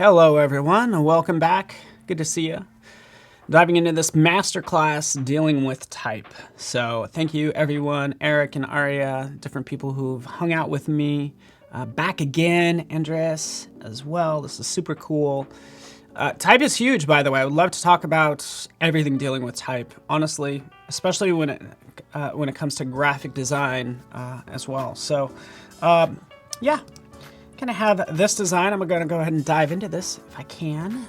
Hello everyone, and welcome back. Good to see you. Diving into this masterclass dealing with type. So thank you everyone, Eric and Aria, different people who've hung out with me. Back again, Andreas as well. This is super cool. Type is huge, by the way. I would love to talk about everything dealing with type, honestly, especially when it comes to graphic design as well. So yeah. Gonna have this design. I'm gonna go ahead and dive into this if I can.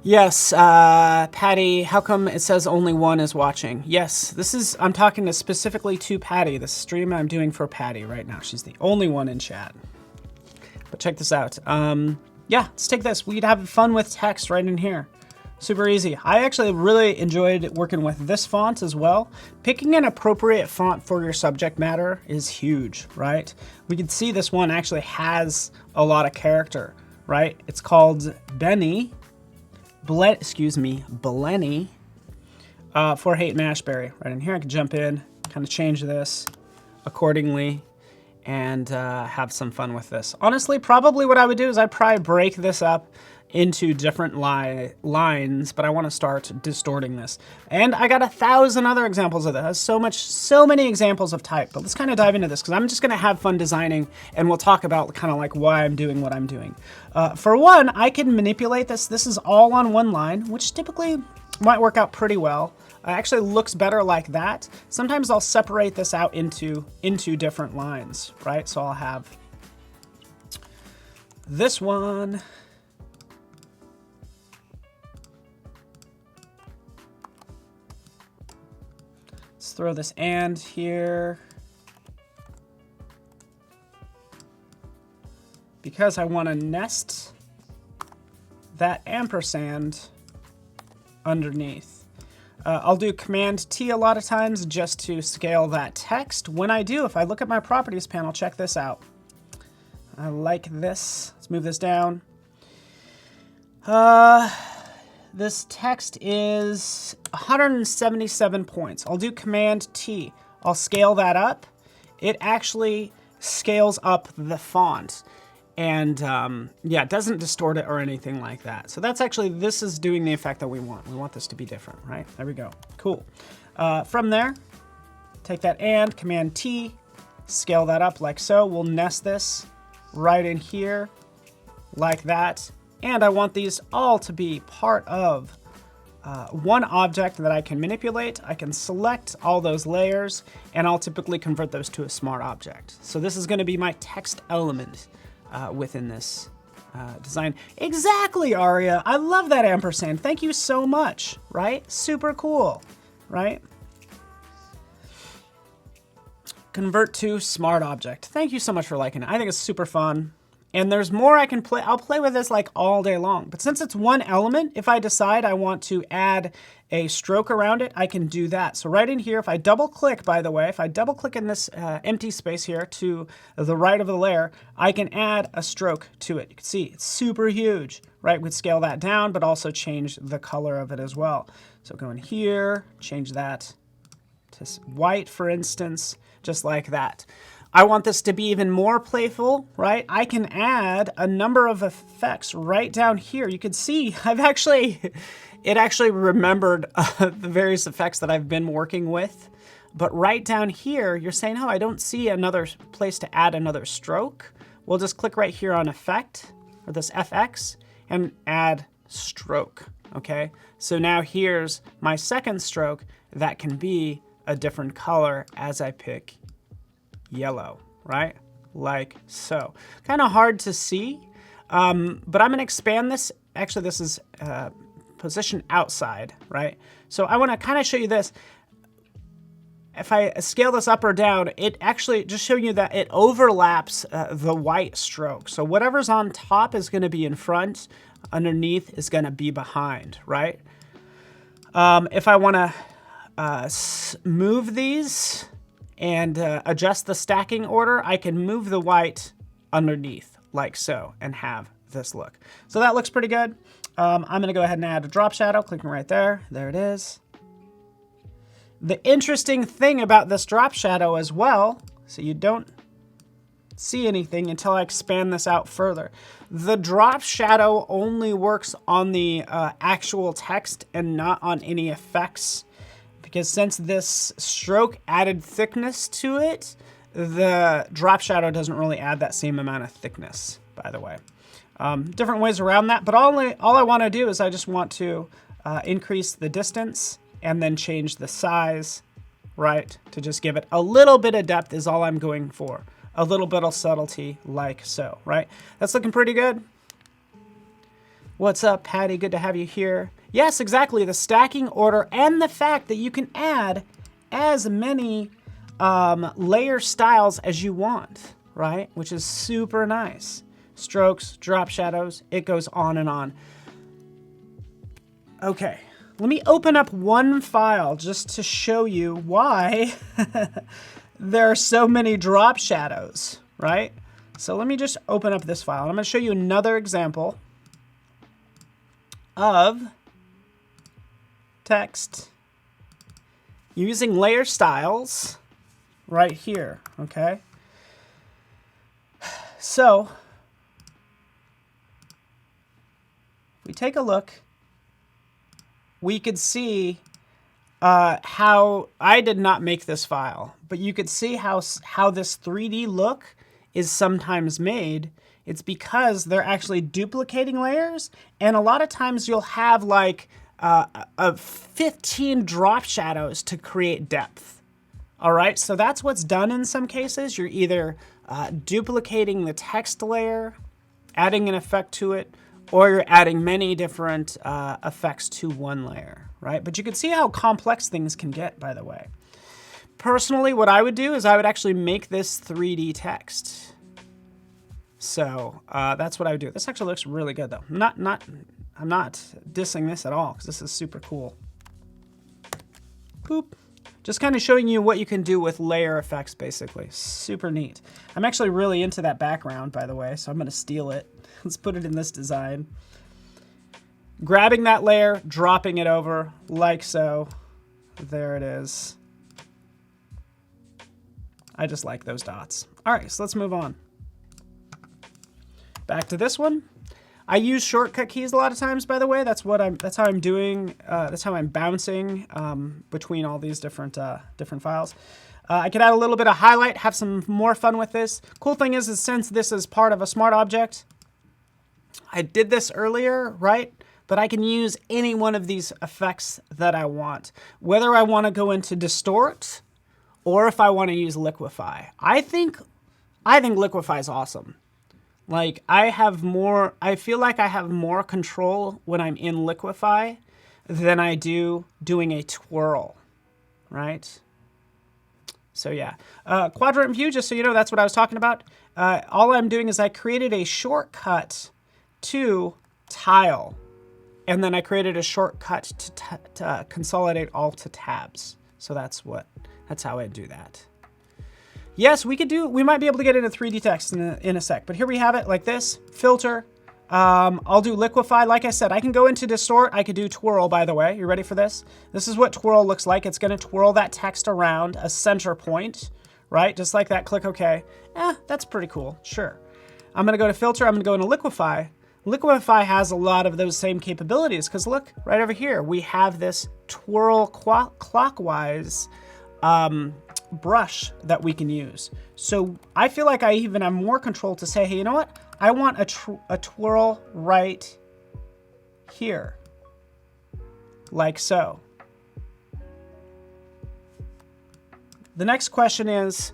Yes, Patty, how come it says only one is watching? Yes, I'm talking specifically to Patty. The stream I'm doing for Patty right now. She's the only one in chat. But check this out. Yeah, let's take this. We'd have fun with text right in here. Super easy. I actually really enjoyed working with this font as well. Picking an appropriate font for your subject matter is huge, right? We can see this one actually has a lot of character, right? It's called Blenny for Haight-Ashbury. Right in here, I can jump in, kind of change this accordingly, and have some fun with this. Honestly, probably what I would do is I'd probably break this up into different lines, but I want to start distorting this. And I got 1,000 other examples of this. So many examples of type, but let's kind of dive into this because I'm just going to have fun designing and we'll talk about kind of like why I'm doing what I'm doing. For one, I can manipulate this. This is all on one line, which typically might work out pretty well. It actually looks better like that. Sometimes I'll separate this out into different lines, right? So I'll have this one. Let's throw this and here. Because I want to nest that ampersand underneath. I'll do Command T a lot of times just to scale that text. When I do, if I look at my properties panel, check this out. I like this. Let's move this down. This text is 177 points. I'll do Command T. I'll scale that up. It actually scales up the font. And yeah, it doesn't distort it or anything like that. So that's actually, this is doing the effect that we want. We want this to be different, right? There we go. Cool. From there, take that and Command T, scale that up like so. We'll nest this right in here like that. And I want these all to be part of one object that I can manipulate. I can select all those layers, and I'll typically convert those to a smart object. So this is going to be my text element within this design. Exactly, Aria. I love that ampersand. Thank you so much, right? Super cool, right? Convert to smart object. Thank you so much for liking it. I think it's super fun. And there's more I can play. I'll play with this like all day long. But since it's one element, if I decide I want to add a stroke around it, I can do that. So right in here, if I double click, by the way, if I double click in this empty space here to the right of the layer, I can add a stroke to it. You can see it's super huge, right? We'd scale that down, but also change the color of it as well. So go in here, change that to white, for instance, just like that. I want this to be even more playful, right? I can add a number of effects right down here. You can see it actually remembered the various effects that I've been working with. But right down here, you're saying, oh, I don't see another place to add another stroke. We'll just click right here on effect, or this FX, and add stroke, okay? So now here's my second stroke that can be a different color as I pick yellow, right? Like so. Kind of hard to see, but I'm going to expand this. Actually, this is position outside, right? So I want to kind of show you this. If I scale this up or down, it actually just showing you that it overlaps the white stroke. So whatever's on top is going to be in front, underneath is going to be behind, right? If I want to move these and adjust the stacking order, I can move the white underneath like so and have this look. So that looks pretty good. I'm going to go ahead and add a drop shadow, clicking right there. There it is. The interesting thing about this drop shadow as well, so you don't see anything until I expand this out further. The drop shadow only works on the actual text and not on any effects, because since this stroke added thickness to it, the drop shadow doesn't really add that same amount of thickness, by the way. Different ways around that, but all I want to do is I just want to increase the distance and then change the size, right, to just give it a little bit of depth is all I'm going for. A little bit of subtlety, like so, right? That's looking pretty good. What's up, Patty? Good to have you here. Yes, exactly. The stacking order and the fact that you can add as many layer styles as you want, right? Which is super nice. Strokes, drop shadows, it goes on and on. Okay, let me open up one file just to show you why there are so many drop shadows, right? So let me just open up this file. I'm going to show you another example of text using layer styles right here, okay? So if we take a look, we could see how I did not make this file, but you could see how this 3D look is sometimes made. It's because they're actually duplicating layers, and a lot of times you'll have like 15 drop shadows to create depth. All right, so that's what's done in some cases. You're either duplicating the text layer, adding an effect to it, or you're adding many different effects to one layer, right? But you can see how complex things can get, by the way. Personally, what I would do is I would actually make this 3D text. So that's what I would do. This actually looks really good, though. I'm not dissing this at all, because this is super cool. Boop. Just kind of showing you what you can do with layer effects, basically. Super neat. I'm actually really into that background, by the way, so I'm going to steal it. Let's put it in this design. Grabbing that layer, dropping it over, like so. There it is. I just like those dots. All right, so let's move on. Back to this one. I use shortcut keys a lot of times, by the way. That's how I'm doing. That's how I'm bouncing between all these different files. I could add a little bit of highlight, have some more fun with this. Cool thing is since this is part of a smart object, I did this earlier, right? But I can use any one of these effects that I want, whether I want to go into distort or if I want to use liquefy. I think liquefy is awesome. Like I feel like I have more control when I'm in liquefy than I do doing a twirl, right? So yeah, quadrant view, just so you know, that's what I was talking about. All I'm doing is I created a shortcut to tile, and then I created a shortcut to consolidate all to tabs. So that's how I do that. Yes, we might be able to get into 3D text in a sec, but here we have it like this, filter. I'll do liquefy. Like I said, I can go into distort. I could do twirl, by the way. You ready for this? This is what twirl looks like. It's gonna twirl that text around a center point, right? Just like that, click OK. That's pretty cool, sure. I'm gonna go to filter, I'm gonna go into liquefy. Liquefy has a lot of those same capabilities because look, right over here, we have this twirl clockwise brush that we can use. So I feel like I even have more control to say, hey, you know what? I want a twirl right here, like so. The next question is,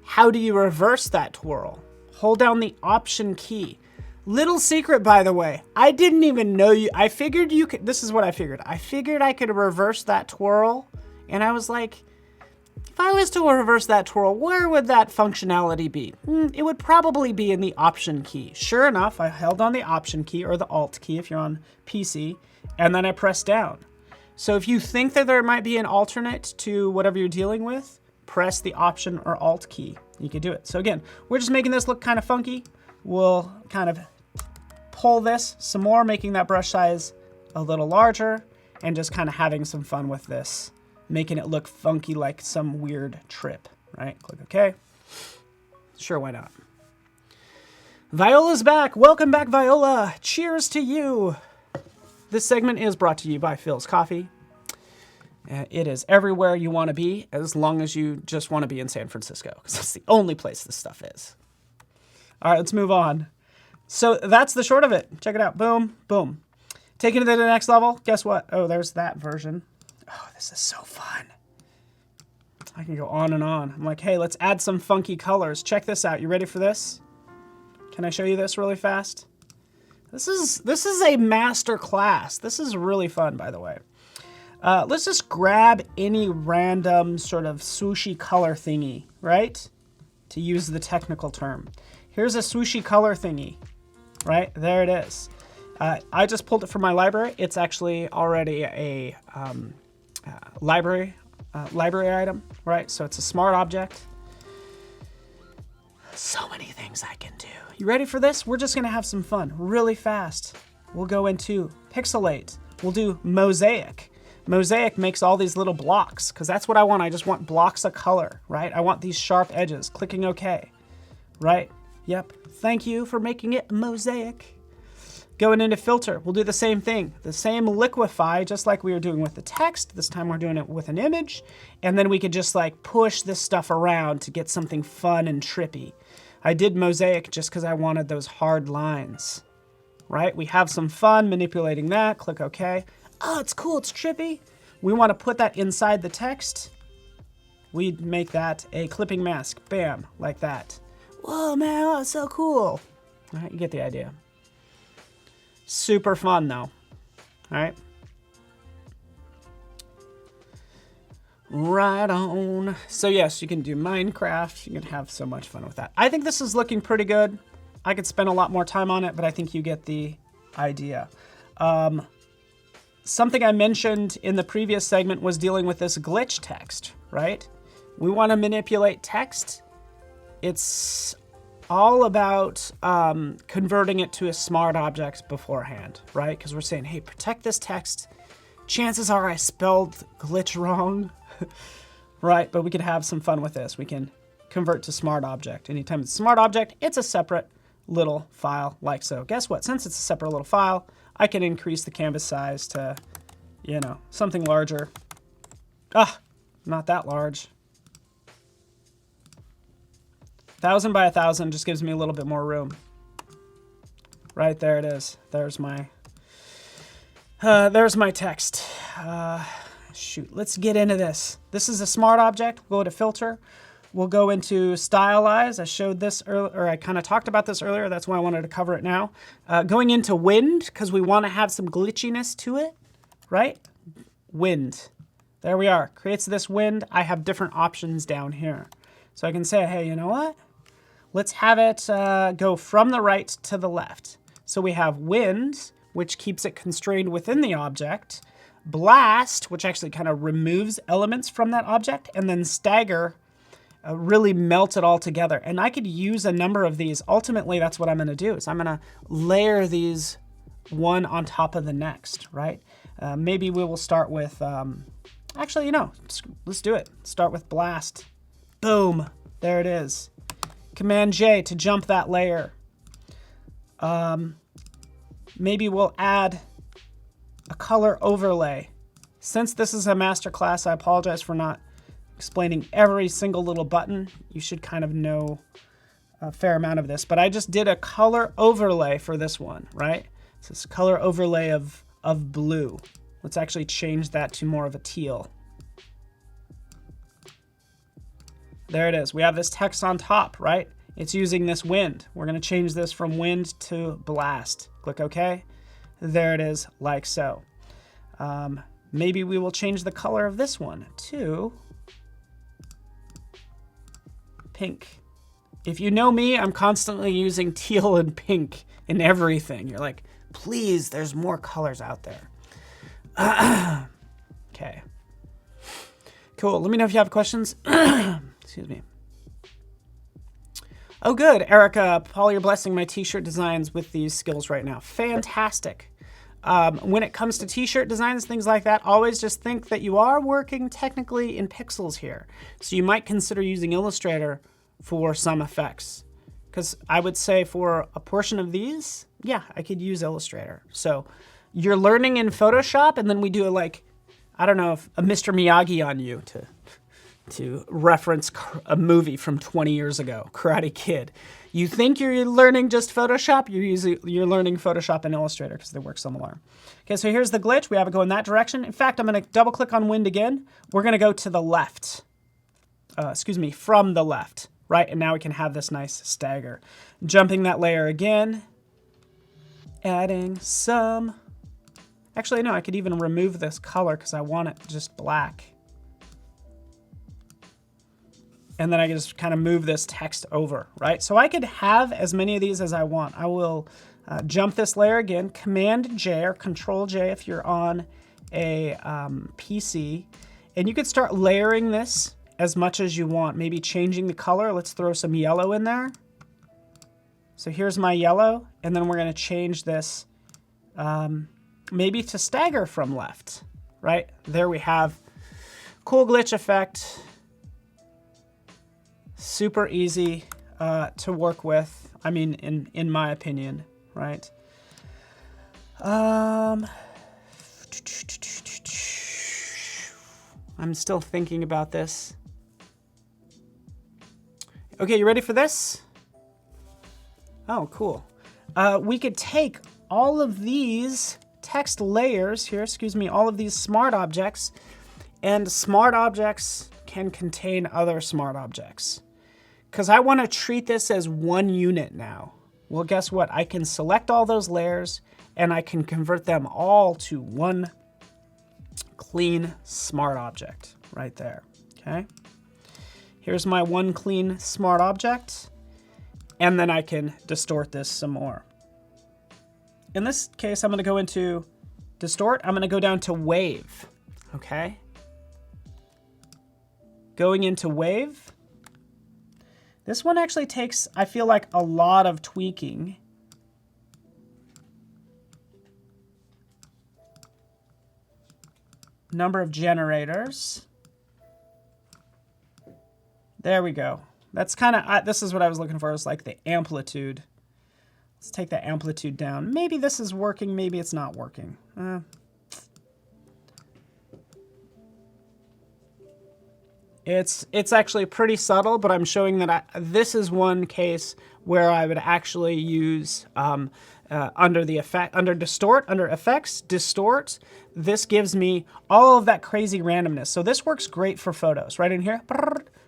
how do you reverse that twirl? Hold down the Option key. Little secret, by the way, I didn't even know I figured you could, this is what I figured. I figured I could reverse that twirl, and I was like, if I was to reverse that twirl, where would that functionality be? It would probably be in the Option key. Sure enough, I held on the Option key, or the Alt key if you're on PC, and then I pressed down. So if you think that there might be an alternate to whatever you're dealing with, press the Option or Alt key. You can do it. So again, we're just making this look kind of funky. We'll kind of pull this some more, making that brush size a little larger, and just kind of having some fun with this, making it look funky like some weird trip, right? Click OK. Sure, why not? Viola's back. Welcome back, Viola. Cheers to you. This segment is brought to you by Phil's Coffee. It is everywhere you want to be, as long as you just want to be in San Francisco, because that's the only place this stuff is. All right, let's move on. So that's the short of it. Check it out. Boom, boom. Taking it to the next level. Guess what? Oh, there's that version. Oh, this is so fun. I can go on and on. I'm like, hey, let's add some funky colors. Check this out. You ready for this? Can I show you this really fast? This is a master class. This is really fun, by the way. Let's just grab any random sort of swooshy color thingy, right? To use the technical term. Here's a swooshy color thingy, right? There it is. I just pulled it from my library. It's actually already a library item, right? So it's a smart object. So many things I can do. You ready for this? We're just gonna have some fun really fast. We'll go into pixelate. We'll do mosaic. Mosaic makes all these little blocks because that's what I want. I just want blocks of color, right? I want these sharp edges. Clicking OK, right? Yep. Thank you for making it mosaic. Going into filter, we'll do the same thing. The same liquefy, just like we were doing with the text. This time we're doing it with an image. And then we could just like push this stuff around to get something fun and trippy. I did mosaic just because I wanted those hard lines, right? We have some fun manipulating that. Click OK. Oh, it's cool. It's trippy. We want to put that inside the text. We'd make that a clipping mask. Bam, like that. Whoa, man, oh, so cool. All right, you get the idea. Super fun, though. All right. Right on. So yes, you can do Minecraft. You can have so much fun with that. I think this is looking pretty good. I could spend a lot more time on it, but I think you get the idea. Something I mentioned in the previous segment was dealing with this glitch text, right? We want to manipulate text. It's all about converting it to a smart object beforehand, right? Because we're saying, hey, protect this text. Chances are I spelled glitch wrong, right? But we can have some fun with this. We can convert to smart object. Anytime it's a smart object, it's a separate little file like so. Guess what? Since it's a separate little file, I can increase the canvas size to, you know, something larger. Not that large. 1,000 by 1,000 just gives me a little bit more room. Right there it is. There's my text. Shoot, let's get into this. This is a smart object. We'll go to filter. We'll go into stylize. I showed this earlier, or I kind of talked about this earlier. That's why I wanted to cover it now. Going into wind, because we want to have some glitchiness to it, right? Wind. There we are. Creates this wind. I have different options down here. So I can say, hey, you know what? Let's have it go from the right to the left. So we have wind, which keeps it constrained within the object. Blast, which actually kind of removes elements from that object. And then stagger, really melt it all together. And I could use a number of these. Ultimately, that's what I'm going to do, is I'm going to layer these one on top of the next, right? Maybe we will start with, actually, you know, let's do it. Start with blast. Boom, there it is. Command J to jump that layer. Maybe we'll add a color overlay. Since this is a masterclass, I apologize for not explaining every single little button. You should kind of know a fair amount of this, but I just did a color overlay for this one, right? So it's a color overlay of blue. Let's actually change that to more of a teal. There it is. We have this text on top, right? It's using this wind. We're going to change this from wind to blast. Click OK. There it is, like so. Maybe we will change the color of this one to pink. If you know me, I'm constantly using teal and pink in everything. You're like, please, there's more colors out there. Okay. Cool. Let me know if you have questions. Excuse me. Oh, good, Erica. Paul, you're blessing my t-shirt designs with these skills right now. Fantastic. When it comes to t-shirt designs, things like that, always just think that you are working technically in pixels here. So you might consider using Illustrator for some effects. Because I would say for a portion of these, yeah, I could use Illustrator. So you're learning in Photoshop, and then we do I don't know, a Mr. Miyagi on you to reference a movie from 20 years ago, Karate Kid. You think you're learning just Photoshop, you're learning Photoshop and Illustrator because they work similar. Okay, so here's the glitch. We have it go in that direction. In fact, I'm going to double click on wind again. We're going to go to the left. From the left, right? And now we can have this nice stagger. Jumping that layer again. Adding some. Actually, no, I could even remove this color because I want it just black. And then I can just kind of move this text over, right? So I could have as many of these as I want. I will jump this layer again, Command J or Control J if you're on a PC. And you could start layering this as much as you want, maybe changing the color. Let's throw some yellow in there. So here's my yellow, and then we're gonna change this maybe to stagger from left, right? There we have cool glitch effect. Super easy to work with, I mean, in my opinion, right? I'm still thinking about this. Okay, you ready for this? Oh, cool. We could take all of these text layers here, all of these smart objects, and smart objects can contain other smart objects. Because I want to treat this as one unit now. Well, guess what? I can select all those layers, and I can convert them all to one clean smart object right there, okay? Here's my one clean smart object, and then I can distort this some more. In this case, I'm going to go into distort. I'm going to go down to wave, okay? Going into wave. This one actually takes, I feel like, a lot of tweaking. Number of generators. There we go. That's kind of, this is what I was looking for, is like the amplitude. Let's take that amplitude down. Maybe this is working, maybe it's not working. It's actually pretty subtle, but I'm showing that this is one case where I would actually use under distort, under effects, distort. This gives me all of that crazy randomness. So this works great for photos. Right in here,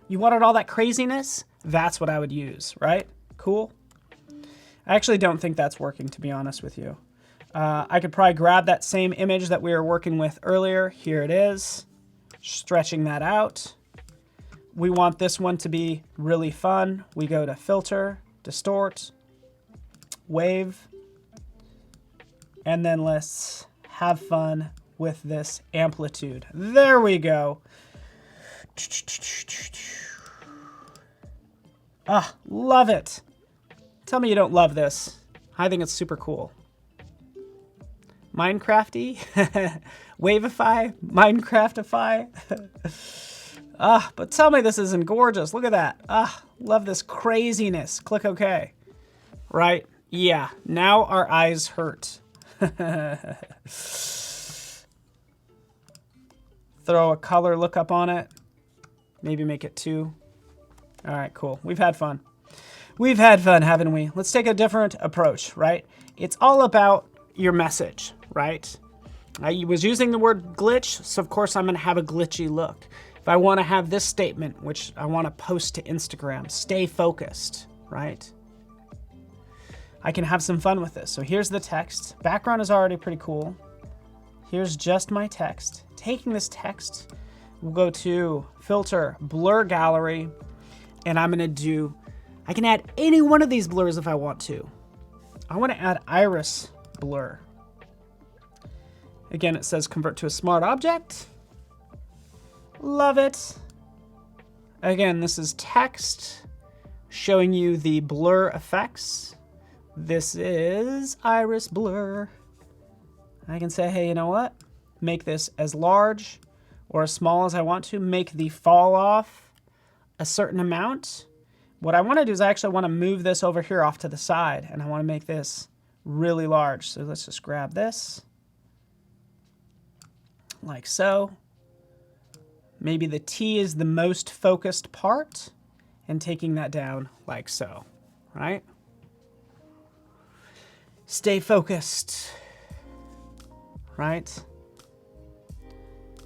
you wanted all that craziness? That's what I would use, right? Cool. I actually don't think that's working, to be honest with you. I could probably grab that same image that we were working with earlier. Here it is, stretching that out. We want this one to be really fun. We go to Filter, Distort, Wave, and then let's have fun with this amplitude. There we go. Ah, love it. Tell me you don't love this. I think it's super cool. Minecrafty, Waveify, Minecraftify. But tell me this isn't gorgeous. Look at that. Love this craziness. Click OK. Right? Yeah, now our eyes hurt. Throw a color lookup on it. Maybe make it 2. All right, cool. We've had fun. We've had fun, haven't we? Let's take a different approach, right? It's all about your message, right? I was using the word glitch, so of course I'm going to have a glitchy look. If I want to have this statement, which I want to post to Instagram, stay focused, right? I can have some fun with this. So here's the text. Background is already pretty cool. Here's just my text. Taking this text, we'll go to Filter, Blur Gallery, and I'm going to do, I can add any one of these blurs if I want to. I want to add iris blur. Again, it says convert to a smart object. Love it. Again, this is text showing you the blur effects. This is iris blur. I can say, hey, you know what? Make this as large or as small as I want to. Make the fall off a certain amount. what I want to do is I actually want to move this over here off to the side, and I want to make this really large. So let's just grab this like so. Maybe the T is the most focused part, and taking that down like so, right? Stay focused, right?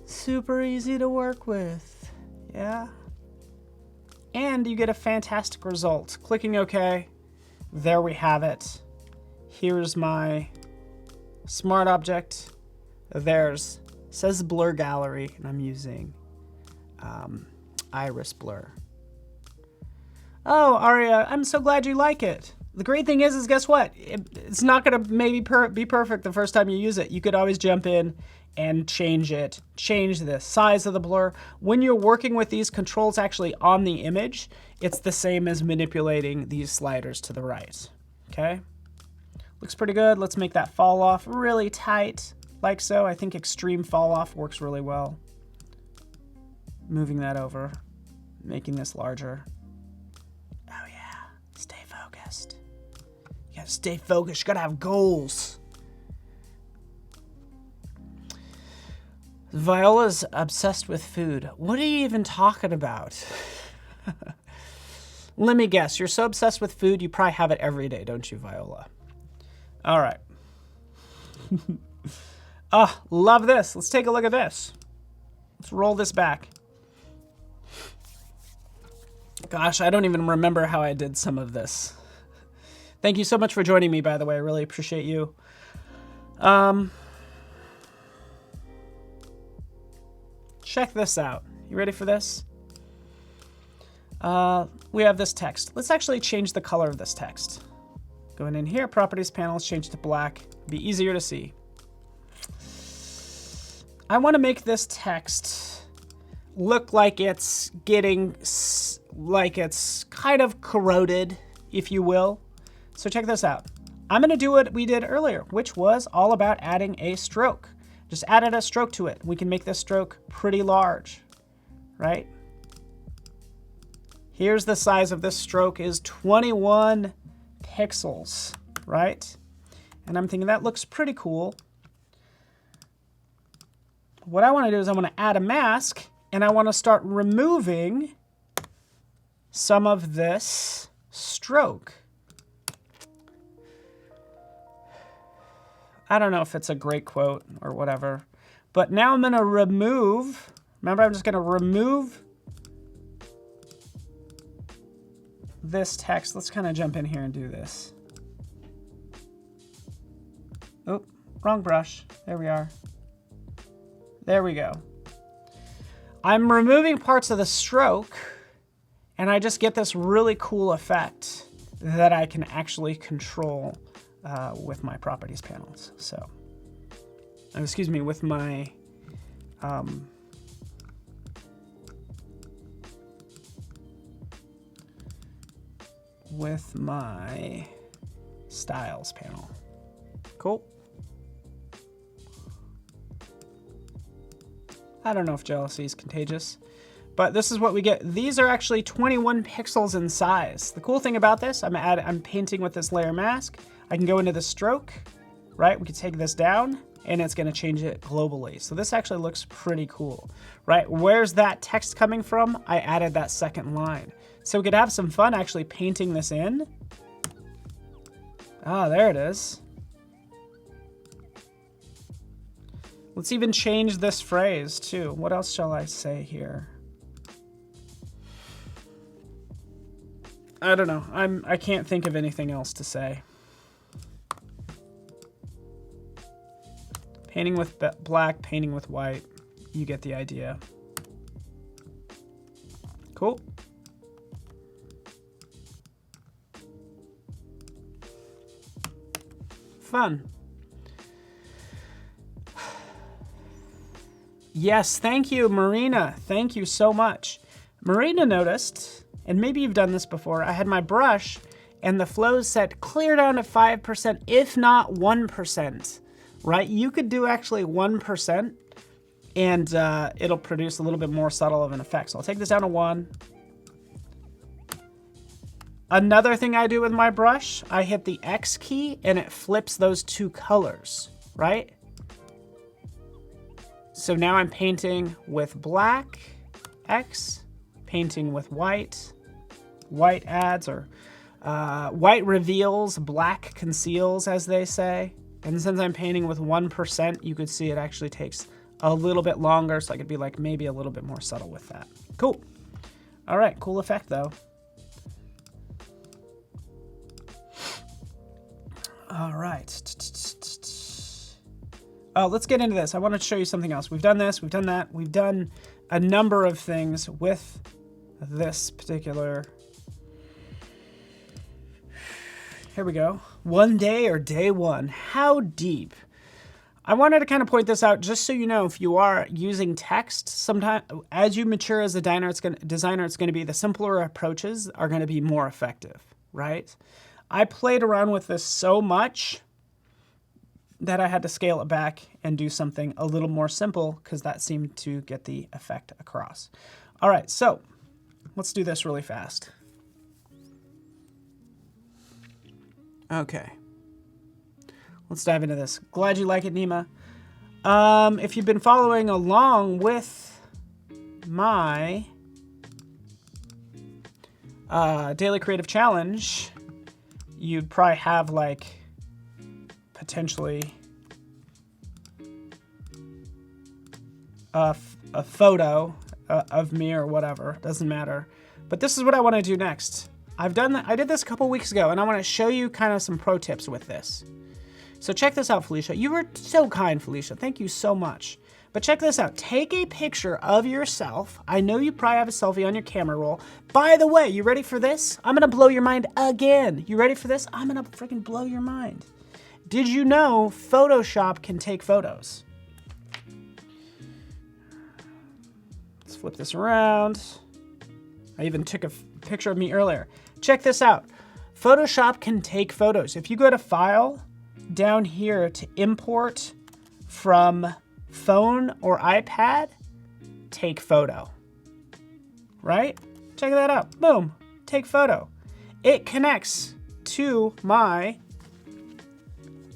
Super easy to work with, yeah? And you get a fantastic result. Clicking OK, there we have it. Here's my smart object. There's, says blur gallery, and I'm using iris blur. Oh, Aria, I'm so glad you like it. The great thing is guess what? It's not gonna maybe be perfect the first time you use it. You could always jump in and change it, change the size of the blur. When you're working with these controls actually on the image, it's the same as manipulating these sliders to the right, okay? Looks pretty good. Let's make that fall off really tight, like so. I think extreme fall off works really well. Moving that over, making this larger. Oh yeah, stay focused. You gotta stay focused, you gotta have goals. Viola's obsessed with food. What are you even talking about? Let me guess, you're so obsessed with food, you probably have it every day, don't you, Viola? All right. Oh, love this. Let's take a look at this. Let's roll this back. Gosh, I don't even remember how I did some of this. Thank you so much for joining me, by the way. I really appreciate you. Check this out. You ready for this? We have this text. Let's actually change the color of this text. Going in here, properties panels, change to black. Be easier to see. I want to make this text look like it's getting, like it's kind of corroded, if you will. So check this out. I'm going to do what we did earlier, which was all about adding a stroke. Just added a stroke to it. We can make this stroke pretty large, right? Here's the size of this stroke is 21 pixels, right? And I'm thinking that looks pretty cool. What I want to do is I want to add a mask, and I want to start removing some of this stroke. I don't know if it's a great quote or whatever, but now I'm going to remove, remember I'm just going to remove this text. Let's kind of jump in here and do this. Oh, wrong brush. There we are. There we go. I'm removing parts of the stroke, and I just get this really cool effect that I can actually control with my properties panels. So, excuse me, with my styles panel. Cool. I don't know if jealousy is contagious, but this is what we get. These are actually 21 pixels in size. The cool thing about this, I'm painting with this layer mask. I can go into the stroke, right? We can take this down, and it's going to change it globally. So this actually looks pretty cool, right? Where's that text coming from? I added that second line. So we could have some fun actually painting this in. Ah, there it is. Let's even change this phrase too. What else shall I say here? I don't know. I can't think of anything else to say. Painting with black, painting with white. You get the idea. Cool. Fun. Yes, thank you, Marina. Thank you so much. Marina noticed, and maybe you've done this before, I had my brush and the flows set clear down to 5%, if not 1%, right? You could do actually 1%, and it'll produce a little bit more subtle of an effect. So I'll take this down to 1. Another thing I do with my brush, I hit the X key and it flips those two colors, right? So now I'm painting with black, X, painting with white, white adds, or white reveals, black conceals, as they say. And since I'm painting with 1%, you could see it actually takes a little bit longer, so I could be like maybe a little bit more subtle with that. Cool. All right, cool effect though. All right. Oh, let's get into this. I want to show you something else. We've done this, we've done that. We've done a number of things with this particular. Here we go. One day or day one. How deep? I wanted to kind of point this out just so you know, if you are using text, sometimes as you mature as a designer, it's going to be the simpler approaches are going to be more effective, right? I played around with this so much that I had to scale it back and do something a little more simple because that seemed to get the effect across. All right, so let's do this really fast. Okay. Let's dive into this. Glad you like it, Nima. If you've been following along with my daily creative challenge, you'd probably have like potentially a photo of me or whatever. Doesn't matter. But this is what I want to do next. I did this a couple weeks ago, and I want to show you kind of some pro tips with this. So check this out, Felicia. You were so kind, Felicia. Thank you so much. But check this out. Take a picture of yourself. I know you probably have a selfie on your camera roll. By the way, you ready for this? I'm going to blow your mind again. You ready for this? I'm going to freaking blow your mind. Did you know Photoshop can take photos? Let's flip this around. I even took a picture of me earlier. Check this out. Photoshop can take photos. If you go to File, down here to import from phone or iPad, take photo. Right? Check that out. Boom. Take photo. It connects to my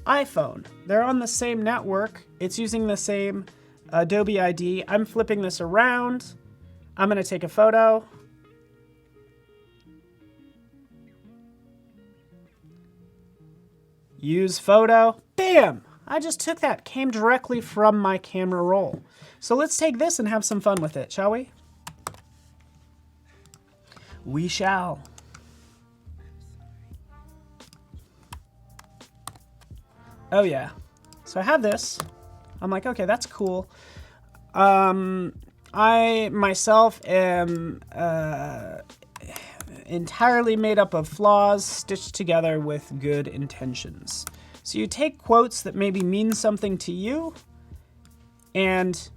iPhone. They're on the same network. It's using the same Adobe ID. I'm flipping this around. I'm going to take a photo. Use photo. Bam! I just took that. Came directly from my camera roll. So let's take this and have some fun with it, shall we? We shall. Oh yeah. So I have this. I'm like, okay, that's cool. I myself am entirely made up of flaws stitched together with good intentions. So you take quotes that maybe mean something to you, and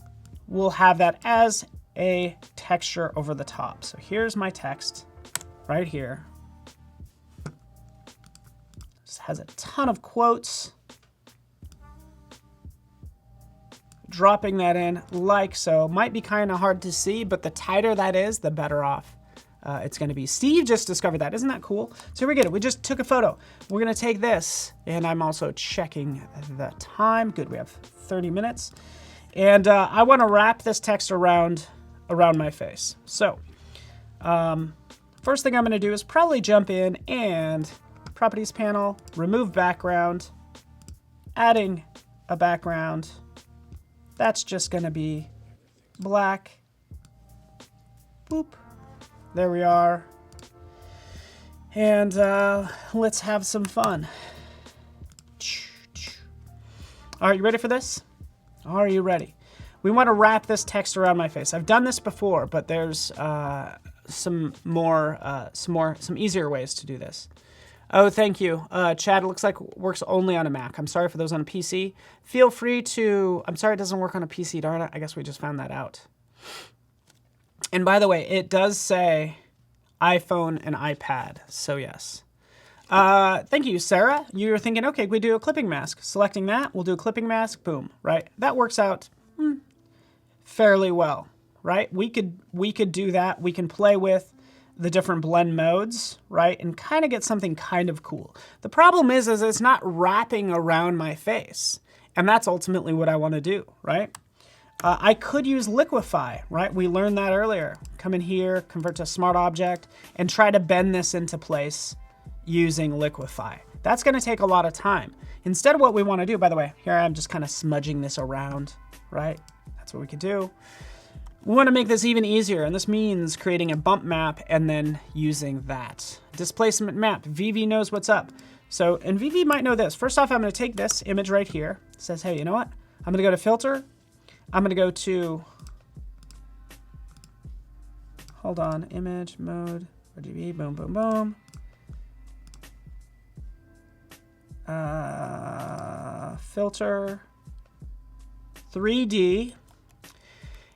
we'll have that as a texture over the top. So here's my text right here. This has a ton of quotes. Dropping that in like so. Might be kind of hard to see, but the tighter that is, the better off it's going to be. Steve just discovered that. Isn't that cool? So here we get it. We just took a photo. We're going to take this, and I'm also checking the time. Good, we have 30 minutes. And I want to wrap this text around my face. So first thing I'm going to do is probably jump in and Properties panel, remove background, adding a background. That's just going to be black. Boop. There we are. And let's have some fun. Are you ready for this? Are you ready? We want to wrap this text around my face. I've done this before, but there's some easier ways to do this. Oh, thank you. Chad, it looks like it works only on a Mac. I'm sorry for those on a PC. Feel free to... I'm sorry it doesn't work on a PC, darn it. I guess we just found that out. And by the way, it does say iPhone and iPad, so yes. Thank you, Sarah. You're thinking, okay, we do a clipping mask. Selecting that, we'll do a clipping mask, boom, right? That works out fairly well, right? We could do that. We can play with the different blend modes, right? And kind of get something kind of cool. The problem is it's not wrapping around my face. And that's ultimately what I want to do, right? I could use liquefy, right? We learned that earlier. Come in here, convert to smart object, and try to bend this into place using liquefy. That's going to take a lot of time. Instead, what we want to do, by the way, here I'm just kind of smudging this around, right? That's what we could do. We want to make this even easier, and this means creating a bump map and then using that. Displacement map, VV knows what's up. So, and VV might know this. First off, I'm going to take this image right here. It says, hey, you know what? I'm going to go to filter. I'm going to go to, hold on, image mode, RGB, boom, boom, boom. Filter, 3D,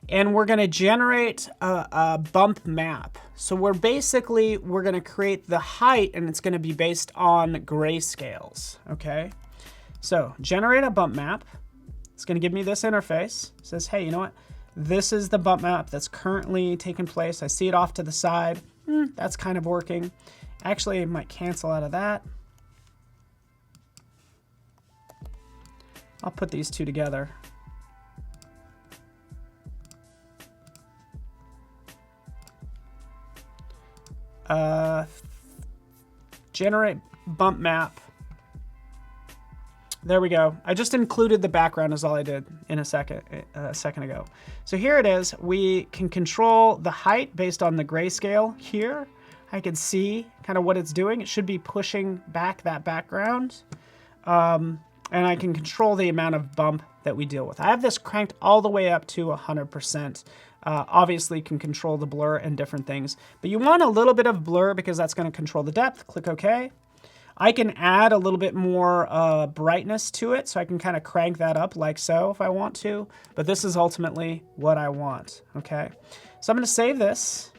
and we're going to generate a bump map. So we're going to create the height, and it's going to be based on grayscales, okay? So generate a bump map. It's going to give me this interface. It says, hey, you know what? This is the bump map that's currently taking place. I see it off to the side. That's kind of working. Actually, it might cancel out of that. I'll put these two together. Generate bump map. There we go. I just included the background is all I did in a second ago. So here it is. We can control the height based on the grayscale here. I can see kind of what it's doing. It should be pushing back that background. And I can control the amount of bump that we deal with. I have this cranked all the way up to 100%. Obviously can control the blur and different things. But you want a little bit of blur because that's going to control the depth. Click OK. I can add a little bit more brightness to it, so I can kind of crank that up like so if I want to. But this is ultimately what I want, okay? So I'm going to save this.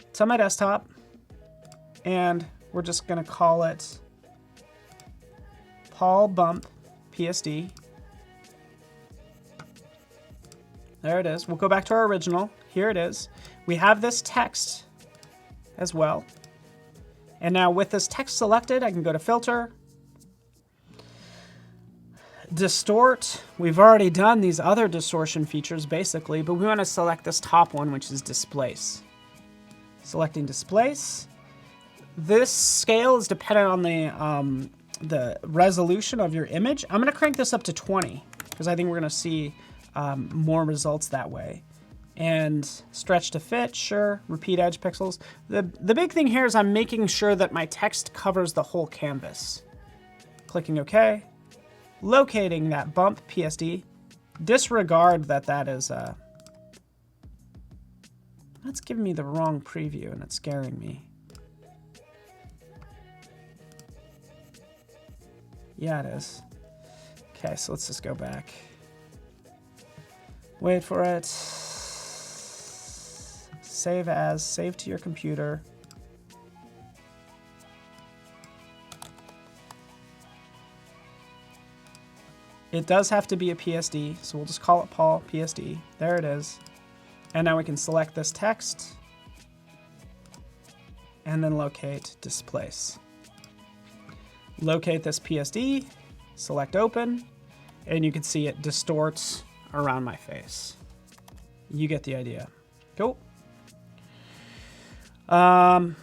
It's on my desktop. And we're just going to call it Paul Bump PSD. There it is. We'll go back to our original. Here it is. We have this text as well. And now with this text selected, I can go to filter, distort. We've already done these other distortion features basically, but we want to select this top one, which is displace. Selecting displace. This scale is dependent on the resolution of your image. I'm going to crank this up to 20 because I think we're going to see more results that way. And stretch to fit, sure. Repeat edge pixels. The big thing here is I'm making sure that my text covers the whole canvas. Clicking OK. Locating that bump PSD. Disregard that is... That's giving me the wrong preview and it's scaring me. Yeah, it is. Okay, so let's just go back. Wait for it. Save as, save to your computer. It does have to be a PSD, so we'll just call it Paul PSD. There it is. And now we can select this text and then locate displace. Locate this PSD, select open, and you can see it distorts around my face. You get the idea. Cool. Now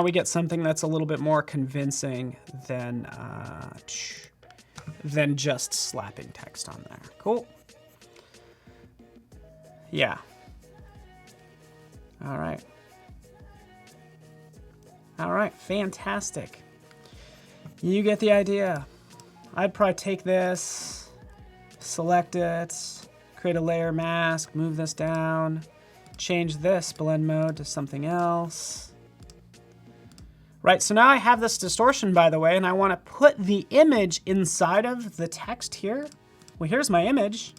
we get something that's a little bit more convincing than just slapping text on there. Cool. Yeah. All right. All right, fantastic. You get the idea. I'd probably take this, select it, create a layer mask, move this down, change this blend mode to something else. Right, so now I have this distortion, by the way, and I want to put the image inside of the text here. Well, here's my image.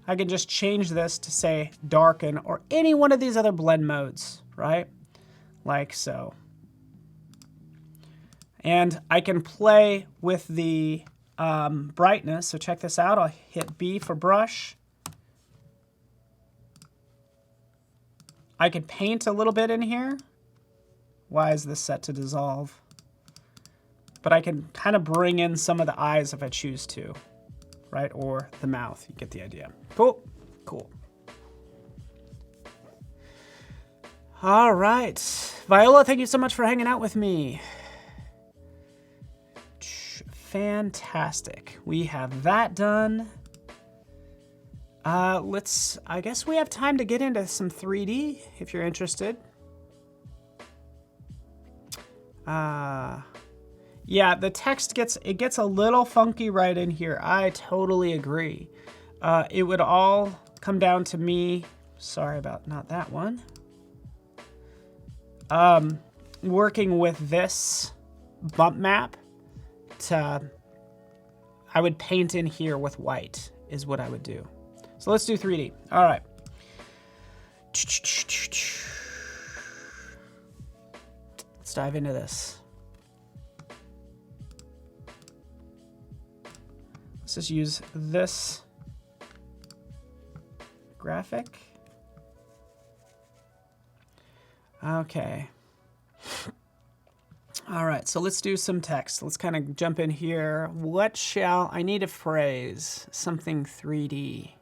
I can just change this to say darken or any one of these other blend modes, right? Like so. And I can play with the brightness. So check this out. I'll hit B for brush. I could paint a little bit in here. Why is this set to dissolve? But I can kind of bring in some of the eyes if I choose to, right? Or the mouth. You get the idea. Cool. Cool. All right. Viola, thank you so much for hanging out with me. Fantastic. We have that done. I guess we have time to get into some 3D if you're interested. Yeah, the text gets a little funky right in here. I totally agree. It would all come down to me. Sorry about not that one. Working with this bump map I would paint in here with white is what I would do. So let's do 3D. All right. Let's dive into this. Let's just use this graphic. Okay. All right, so let's do some text. Let's kind of jump in here. I need a phrase, something 3D.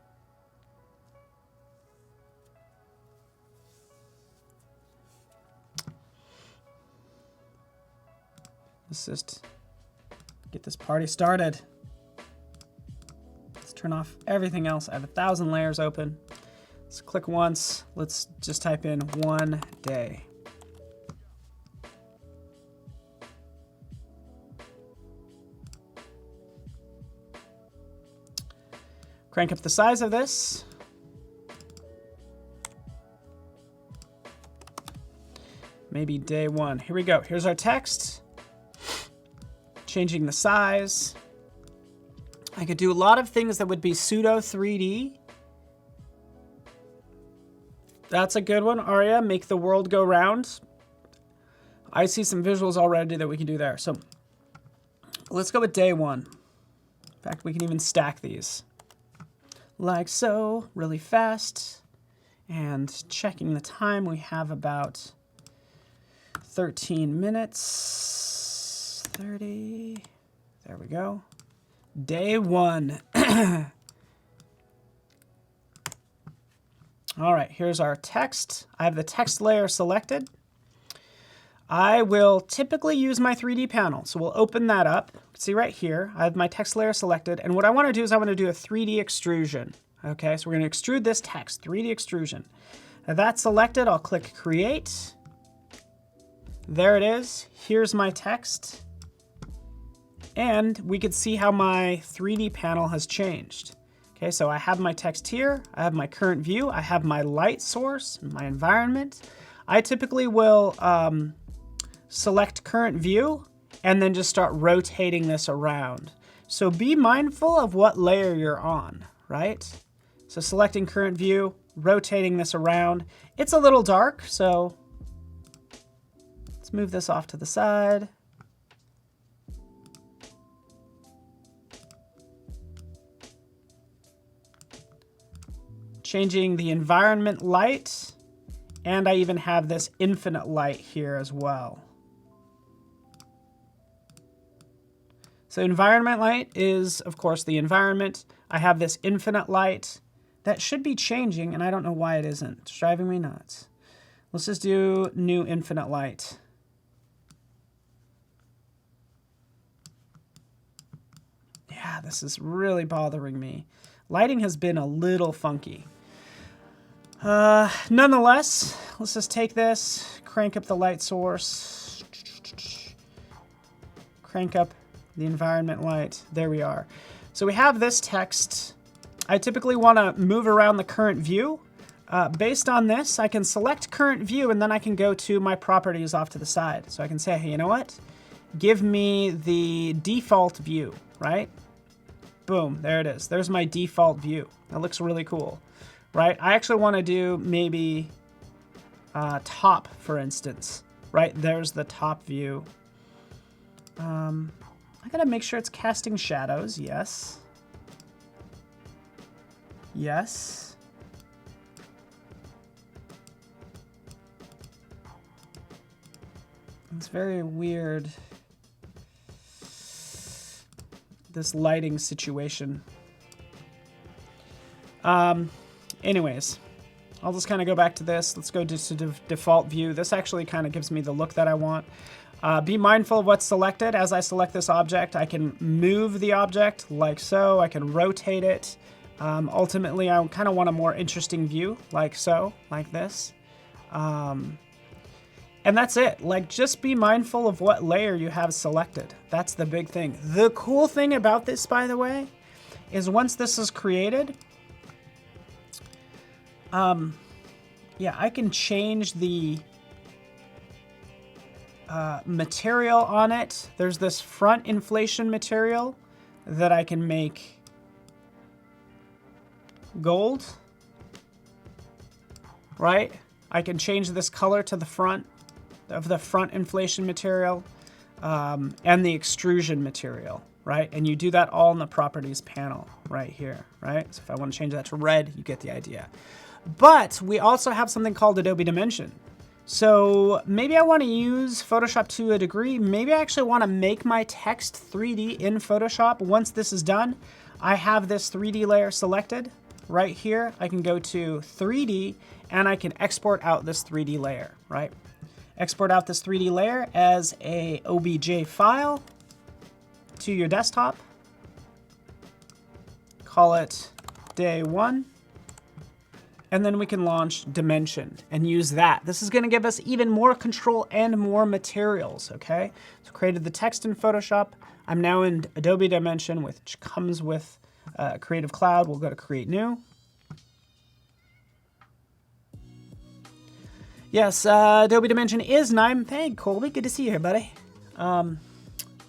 Let's just get this party started. Let's turn off everything else. I have 1,000 layers open. Let's click once. Let's just type in 1 day. Crank up the size of this. Maybe day 1. Here we go. Here's our text. Changing the size. I could do a lot of things that would be pseudo 3D. That's a good one, Arya. Make the world go round. I see some visuals already that we can do there. So let's go with day 1. In fact, we can even stack these. Like so, really fast. And checking the time, we have about 13 minutes. 30. There we go. Day 1. All right, here's our text. I have the text layer selected. I will typically use my 3D panel. So we'll open that up. See right here, I have my text layer selected. And what I want to do is I want to do a 3D extrusion. Okay, so we're going to extrude this text, 3D extrusion. Now that's selected, I'll click create. There it is. Here's my text. And we could see how my 3D panel has changed. Okay, so I have my text here. I have my current view. I have my light source, my environment. I typically will select current view and then just start rotating this around. So be mindful of what layer you're on, right? So selecting current view, rotating this around. It's a little dark, so let's move this off to the side. Changing the environment light, and I even have this infinite light here as well. So environment light is, of course, the environment. I have this infinite light that should be changing, and I don't know why it isn't. It's driving me nuts. Let's just do new infinite light. Yeah, this is really bothering me. Lighting has been a little funky. Nonetheless, let's just take this, crank up the light source, crank up the environment light. There we are. So we have this text. I typically want to move around the current view. Based on this, I can select current view, and then I can go to my properties off to the side. So I can say, hey, you know what? Give me the default view, right? Boom, there it is. There's my default view. That looks really cool, right? I actually want to do maybe top, for instance, right? There's the top view. I gotta make sure it's casting shadows. Yes. Yes. It's very weird, this lighting situation. Anyways, I'll just kind of go back to this. Let's go to default view. This actually kind of gives me the look that I want. Be mindful of what's selected. As I select this object, I can move the object like so. I can rotate it. Ultimately, I kind of want a more interesting view, like so, like this. And that's it. Like, just be mindful of what layer you have selected. That's the big thing. The cool thing about this, by the way, is once this is created, yeah, I can change the material on it. There's this front inflation material that I can make gold, right? I can change this color to the front of the front inflation material and the extrusion material, right? And you do that all in the properties panel right here, right? So if I want to change that to red, you get the idea. But we also have something called Adobe Dimension. So maybe I want to use Photoshop to a degree. Maybe I actually want to make my text 3D in Photoshop. Once this is done, I have this 3D layer selected right here. I can go to 3D and I can export out this 3D layer, right? Export out this 3D layer as a OBJ file to your desktop. Call it day 1. And then we can launch Dimension and use that. This is going to give us even more control and more materials, okay? So created the text in Photoshop. I'm now in Adobe Dimension, which comes with Creative Cloud. We'll go to Create New. Yes, Adobe Dimension is 9. Hey, Colby, good to see you here, buddy.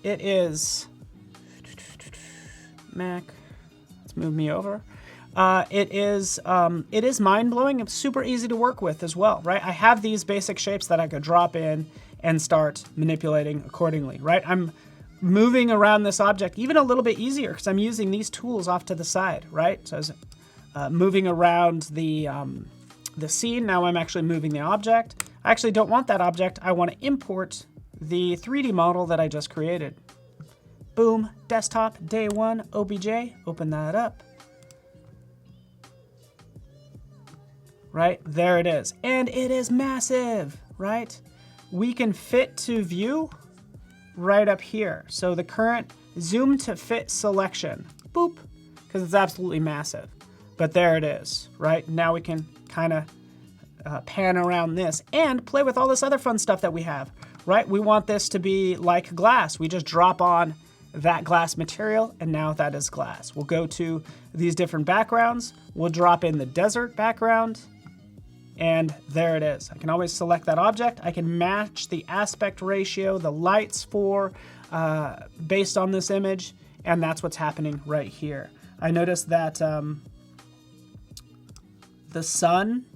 It is Mac. Let's move me over. It is mind-blowing. It's super easy to work with as well, right? I have these basic shapes that I could drop in and start manipulating accordingly, right? I'm moving around this object even a little bit easier because I'm using these tools off to the side, right? So I was moving around the scene. Now I'm actually moving the object. I actually don't want that object. I want to import the 3D model that I just created. Boom, desktop, day 1, OBJ, open that up. Right, there it is. And it is massive, right? We can fit to view right up here. So the current zoom to fit selection, boop, because it's absolutely massive. But there it is, right? Now we can kind of pan around this and play with all this other fun stuff that we have, right? We want this to be like glass. We just drop on that glass material and now that is glass. We'll go to these different backgrounds. We'll drop in the desert background and there it is. I can always select that object. I can match the aspect ratio, the lights for based on this image, and that's what's happening right here. I noticed that the sun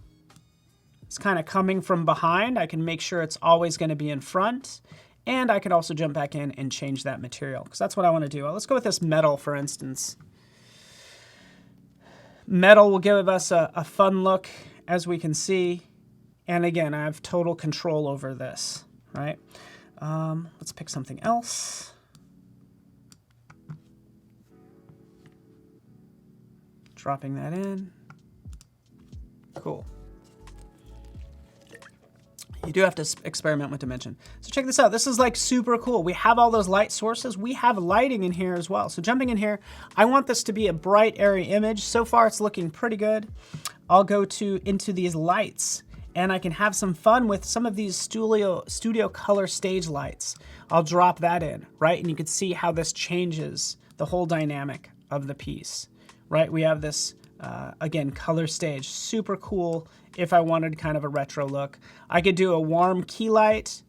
is kind of coming from behind. I can make sure it's always going to be in front. And I could also jump back in and change that material because that's what I want to do. Let's go with this metal, for instance. Metal will give us a fun look, as we can see. And again, I have total control over this, right? Let's pick something else. Dropping that in. Cool. You do have to experiment with dimension. So check this out. This is like super cool. We have all those light sources. We have lighting in here as well. So jumping in here, I want this to be a bright, airy image. So far, it's looking pretty good. I'll go into these lights and I can have some fun with some of these studio color stage lights. I'll drop that in, right? And you can see how this changes the whole dynamic of the piece, right? We have this, again, color stage, super cool. If I wanted kind of a retro look, I could do a warm key light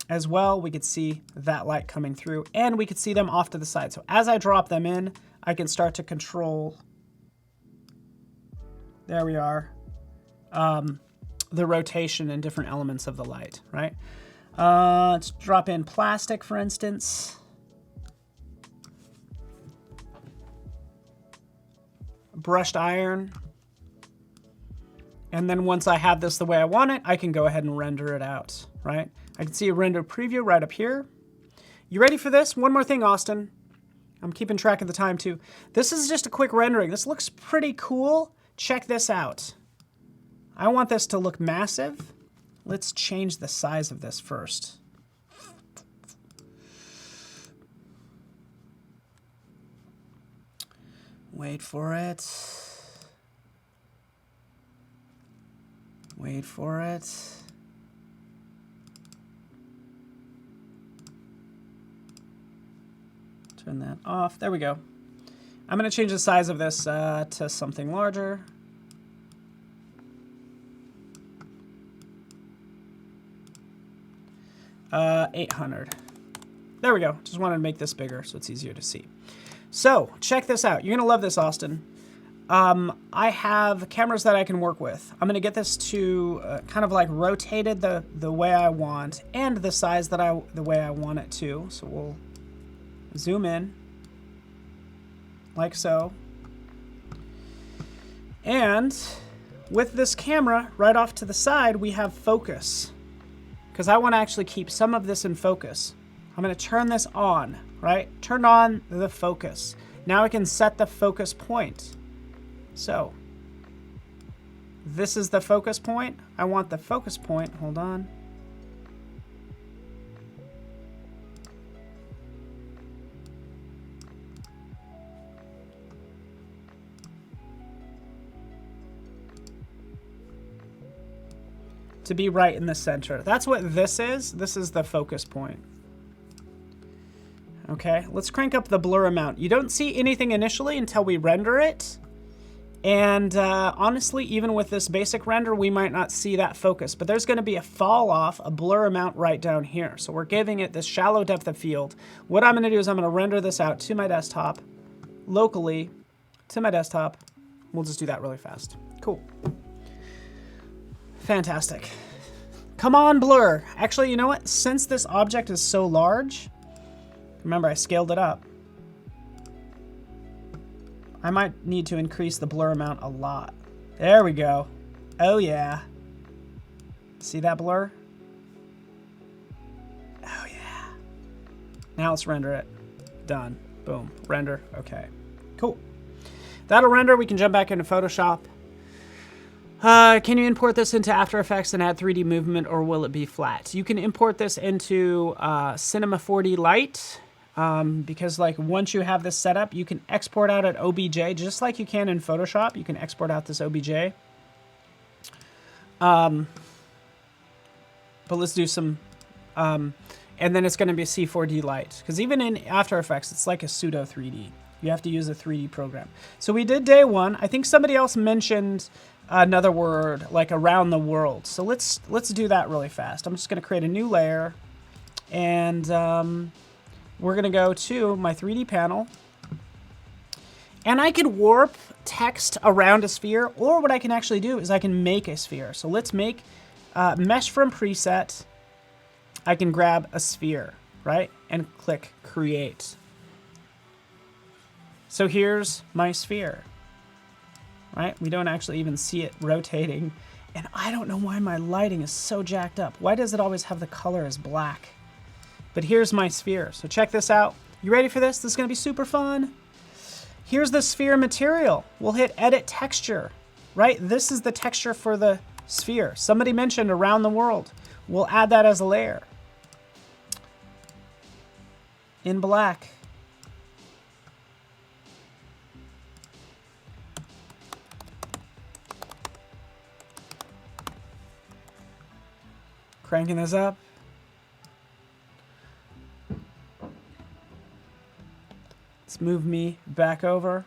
as well. We could see that light coming through and we could see them off to the side. So as I drop them in, I can start to control, there we are, the rotation and different elements of the light, right? Let's drop in plastic, for instance. brushed iron. And then once I have this the way I want it, I can go ahead and render it out, right? I can see a render preview right up here. You ready for this? One more thing, Austin. I'm keeping track of the time too. This is just a quick rendering. This looks pretty cool. Check this out. I want this to look massive. Let's change the size of this first. Wait for it. Wait for it. Turn that off. There we go. I'm going to change the size of this to something larger. Uh, 800. There we go. Just wanted to make this bigger so it's easier to see. So check this out. You're going to love this, Austin. I have cameras that I can work with. I'm going to get this to kind of like rotated the way I want and the size that the way I want it to. So we'll zoom in like so. And with this camera right off to the side, we have focus because I want to actually keep some of this in focus. I'm going to turn this on, right? Turn on the focus. Now I can set the focus point. So this is the focus point. I want the focus point, hold on. To be right in the center. That's what this is. This is the focus point. Okay, let's crank up the blur amount. You don't see anything initially until we render it. And honestly, even with this basic render, we might not see that focus, but there's going to be a fall off, a blur amount right down here. So we're giving it this shallow depth of field. What I'm going to do is I'm going to render this out to my desktop, locally to my desktop. We'll just do that really fast. Cool. Fantastic. Come on, blur. Actually, you know what? Since this object is so large, remember I scaled it up. I might need to increase the blur amount a lot. There we go. Oh yeah. See that blur? Oh yeah. Now let's render it. Done. Boom. Render. Okay. Cool. That'll render. We can jump back into Photoshop. Can you import this into After Effects and add 3D movement, or will it be flat? You can import this into Cinema 4D Lite. Because like once you have this set up, you can export out at OBJ, just like you can in Photoshop. You can export out this OBJ. But let's do some, and then it's going to be C4D Lite. Because even in After Effects, it's like a pseudo 3D. You have to use a 3D program. So we did day one. I think somebody else mentioned another word, like around the world. So let's do that really fast. I'm just going to create a new layer, and we're going to go to my 3D panel, and I can warp text around a sphere, or what I can actually do is I can make a sphere. So let's make mesh from preset. I can grab a sphere, right? And click create. So here's my sphere, right? We don't actually even see it rotating. And I don't know why my lighting is so jacked up. Why does it always have the color as black? But here's my sphere. So check this out. You ready for this? This is going to be super fun. Here's the sphere material. We'll hit edit texture, right? This is the texture for the sphere. Somebody mentioned around the world. We'll add that as a layer. In black. Cranking this up. Let's move me back over.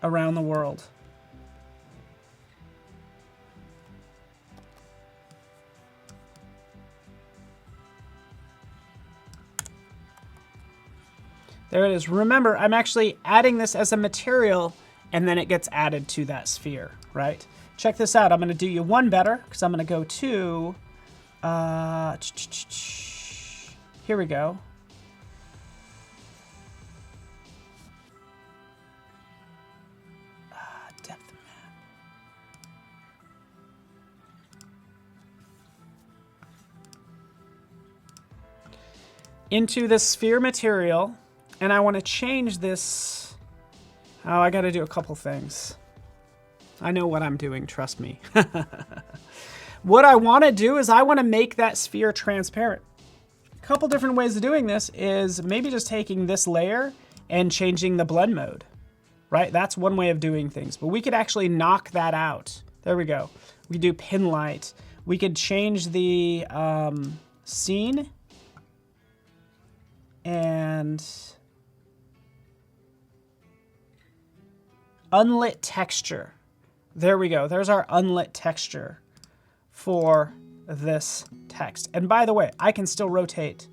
Around the world. There it is. Remember, I'm actually adding this as a material, and then it gets added to that sphere, right? Check this out. I'm going to do you one better, because I'm going to go to... here we go. into the sphere material, and I want to change this. Oh, I got to do a couple things. I know what I'm doing, trust me. What I want to do is I want to make that sphere transparent. A couple different ways of doing this is maybe just taking this layer and changing the blend mode, right? That's one way of doing things, but we could actually knock that out. There we go. We do pin light. We could change the scene and unlit texture. There we go. There's our unlit texture for this text. And by the way, I can still rotate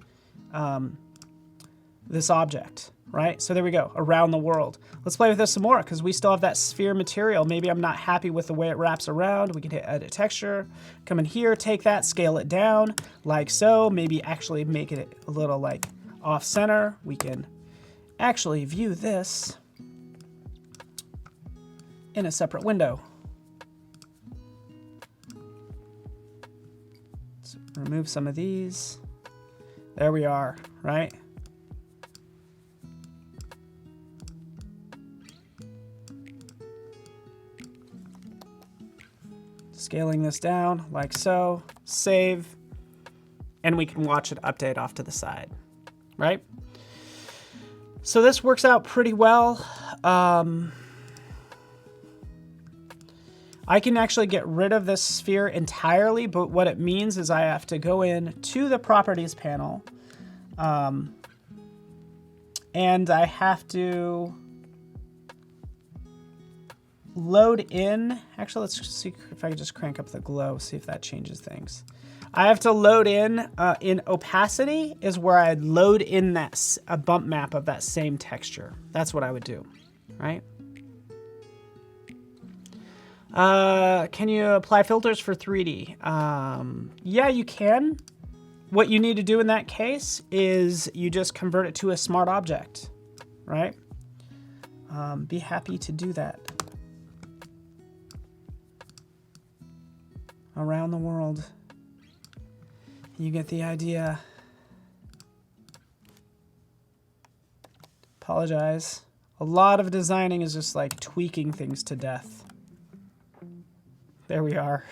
this object, right? So there we go, around the world. Let's play with this some more because we still have that sphere material. Maybe I'm not happy with the way it wraps around. We can hit edit texture, come in here, take that, scale it down like so. Maybe actually make it a little like off center. We can actually view this in a separate window. Let's remove some of these. There we are, right? Scaling this down like so, save, and we can watch it update off to the side, right? So this works out pretty well. I can actually get rid of this sphere entirely, but what it means is I have to go in to the properties panel, and I have to load in, actually let's see if I can just crank up the glow, see if that changes things. I have to load in opacity is where I'd load in that a bump map of that same texture. That's what I would do, right? Can you apply filters for 3D? Yeah, you can. What you need to do in that case is you just convert it to a smart object, right? Be happy to do that. Around the world. You get the idea. Apologize. A lot of designing is just like tweaking things to death. There we are.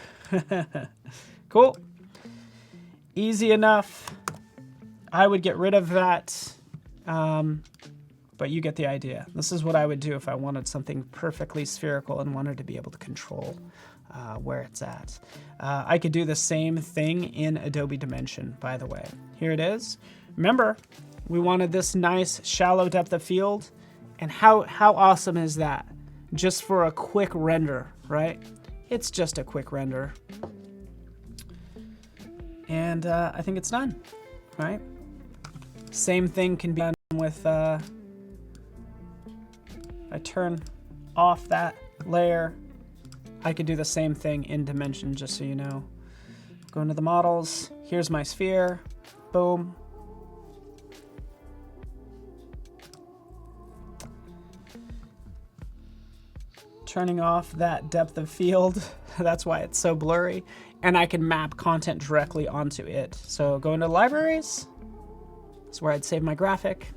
Cool. Easy enough. I would get rid of that, but you get the idea. This is what I would do if I wanted something perfectly spherical and wanted to be able to control where it's at. I could do the same thing in Adobe Dimension, by the way. Here it is. Remember, we wanted this nice shallow depth of field, and how awesome is that? Just for a quick render, right? It's just a quick render. And I think it's done, right? Same thing can be done with, I turn off that layer. I could do the same thing in Dimension, just so you know. Go into the models. Here's my sphere. Boom. Turning off that depth of field. That's why it's so blurry. And I can map content directly onto it. So go into libraries. That's where I'd save my graphic.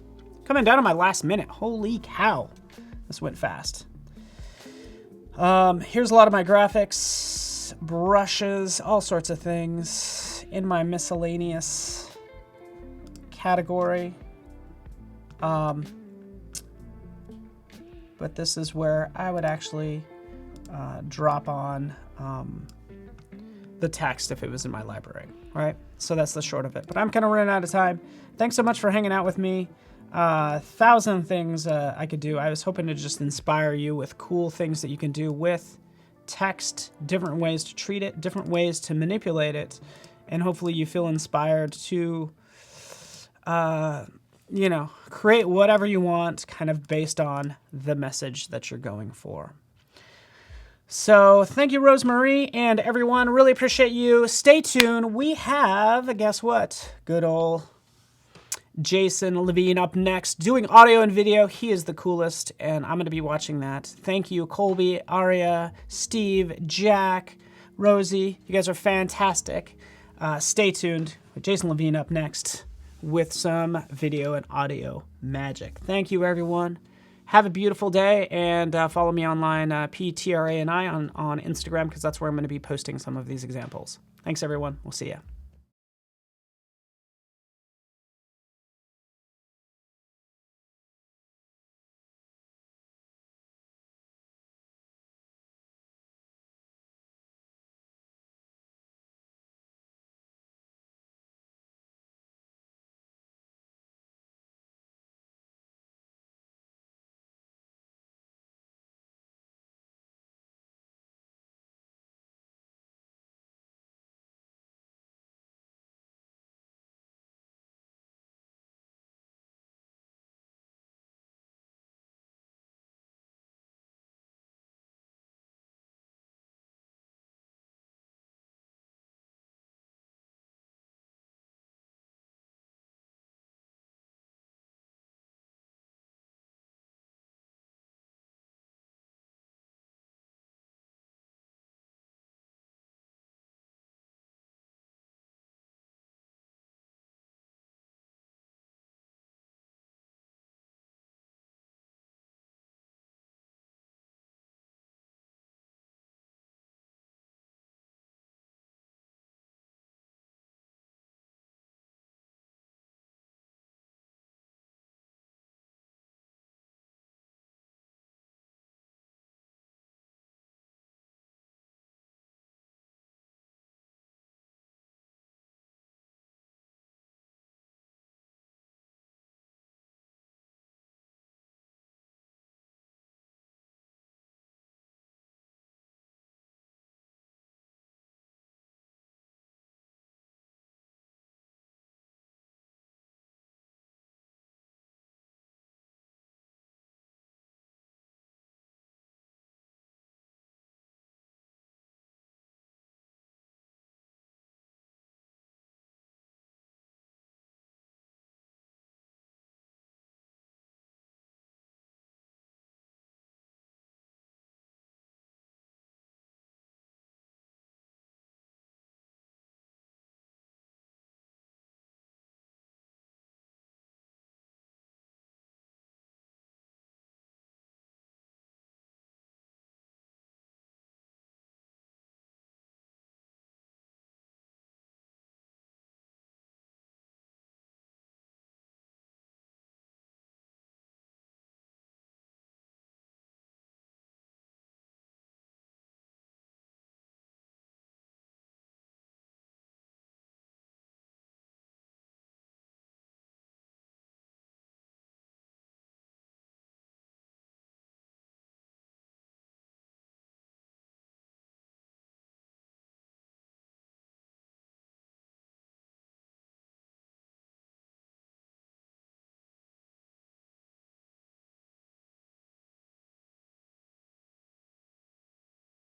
Coming down to my last minute. Holy cow. This went fast. Here's a lot of my graphics, brushes, all sorts of things in my miscellaneous category. But this is where I would actually drop on the text if it was in my library, right? So that's the short of it. But I'm kind of running out of time. Thanks so much for hanging out with me. 1,000 things I could do. I was hoping to just inspire you with cool things that you can do with text, different ways to treat it, different ways to manipulate it, and hopefully you feel inspired to, you know, create whatever you want kind of based on the message that you're going for. So thank you, Rosemarie, and everyone. Really appreciate you. Stay tuned. We have, guess what? Good old Jason Levine up next, doing audio and video. He is the coolest, and I'm going to be watching that. Thank you, Colby, Aria, Steve, Jack, Rosie. You guys are fantastic. Stay tuned with Jason Levine up next. with some video and audio magic. Thank you, everyone. Have a beautiful day, and follow me online, PTRANI on Instagram, because that's where I'm going to be posting some of these examples. Thanks, everyone. We'll see ya.